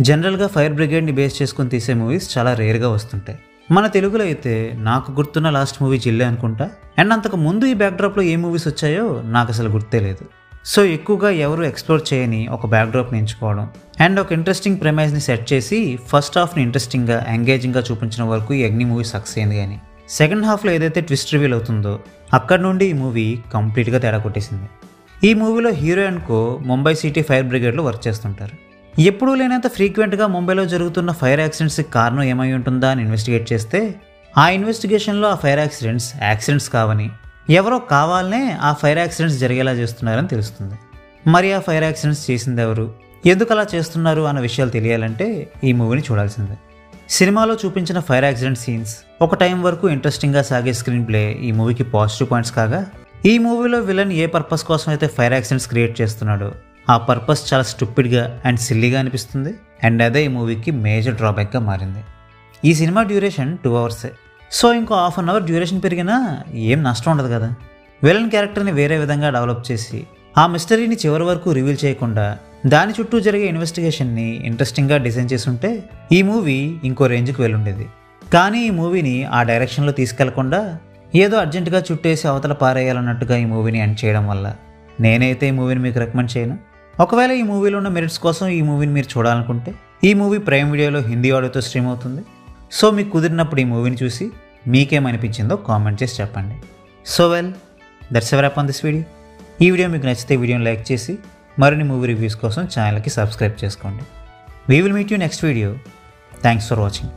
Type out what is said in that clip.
జనరల్గా fire బ్రిగేడ్ని base చేసుకొని తీసే మూవీస్ చాలా రేర్గా వస్తుంటాయి. మన తెలుగులో అయితే నాకు గుర్తున్న లాస్ట్ మూవీ జిల్లే అనుకుంటా. అండ్ అంతకు ముందు ఈ బ్యాక్డ్రాప్లో ఏ మూవీస్ వచ్చాయో నాకు అసలు గుర్తే లేదు. సో ఎక్కువగా ఎవరు ఎక్స్ప్లోర్ చేయని ఒక బ్యాక్డ్రాప్ని ఎంచుకోవడం అండ్ ఒక ఇంట్రెస్టింగ్ ప్రెమైజ్ని సెట్ చేసి ఫస్ట్ హాఫ్ని ఇంట్రెస్టింగ్గా ఎంగేజింగ్గా చూపించిన వరకు ఈ అగ్ని మూవీ సక్సెస్ అయింది. కానీ సెకండ్ హాఫ్లో ఏదైతే ట్విస్ట్ రివీల్ అవుతుందో అక్కడ నుండి ఈ మూవీ కంప్లీట్గా తేడా కొట్టేసింది. ఈ మూవీలో hero and co Mumbai city fire బ్రిగేడ్లో వర్క్ చేస్తుంటారు. ఎప్పుడూ లేనంత ఫ్రీక్వెంట్గా ముంబైలో జరుగుతున్న ఫైర్ యాక్సిడెంట్స్కి కారణం ఏమై ఉంటుందా అని ఇన్వెస్టిగేట్ చేస్తే ఆ ఇన్వెస్టిగేషన్లో ఆ ఫైర్ యాక్సిడెంట్స్ కావని, ఎవరో కావాలనే ఆ ఫైర్ యాక్సిడెంట్స్ జరిగేలా చేస్తున్నారని తెలుస్తుంది. మరి ఆ ఫైర్ యాక్సిడెంట్స్ చేసింది ఎవరు, ఎందుకు అలా చేస్తున్నారు అన్న విషయాలు తెలియాలంటే ఈ మూవీని చూడాల్సిందే. సినిమాలో చూపించిన ఫైర్ యాక్సిడెంట్ సీన్స్ ఒక టైం వరకు ఇంట్రెస్టింగ్గా సాగే స్క్రీన్ ప్లే ఈ మూవీకి పాజిటివ్ పాయింట్స్ కాగా, ఈ మూవీలో విలన్ ఏ పర్పస్ కోసం అయితే ఫైర్ యాక్సిడెంట్స్ క్రియేట్ చేస్తున్నాడో ఆ పర్పస్ చాలా స్టూపిడ్గా అండ్ సిల్లీగా అనిపిస్తుంది. అండ్ అదే ఈ మూవీకి మేజర్ డ్రాబ్యాక్గా మారింది. ఈ సినిమా డ్యూరేషన్ 2 hours. సో ఇంకో ½ an hour డ్యూరేషన్ పెరిగినా ఏం నష్టం ఉండదు కదా. విలన్ క్యారెక్టర్ని వేరే విధంగా డెవలప్ చేసి ఆ మిస్టరీని చివరి వరకు రివీల్ చేయకుండా దాని చుట్టూ జరిగే ఇన్వెస్టిగేషన్ని ఇంట్రెస్టింగ్గా డిజైన్ చేసి ఉంటే ఈ మూవీ ఇంకో రేంజ్కి వెళ్ళుండేది. కానీ ఈ మూవీని ఆ డైరెక్షన్లో తీసుకెళ్లకుండా ఏదో అర్జెంటుగా చుట్టేసి అవతల పారేయాలన్నట్టుగా ఈ మూవీని ఎండ్ చేయడం వల్ల నేనైతే ఈ మూవీని మీకు రికమెండ్ చేయను. ఒకవేళ ఈ మూవీలో ఉన్న మెరిట్స్ కోసం ఈ మూవీని మీరు చూడాలనుకుంటే ఈ మూవీ ప్రైమ్ వీడియోలో హిందీ ఆడియోతో స్ట్రీమ్ అవుతుంది. సో మీకు కుదిరినప్పుడు ఈ మూవీని చూసి మీకేమనిపించిందో కామెంట్ చేసి చెప్పండి. So that's a wrap on this video. ఈ వీడియో మీకు నచ్చితే వీడియోని లైక్ చేసి మరిన్ని మూవీ రివ్యూస్ కోసం ఛానల్కి సబ్స్క్రైబ్ చేసుకోండి. We will meet you next video. Thanks for watching.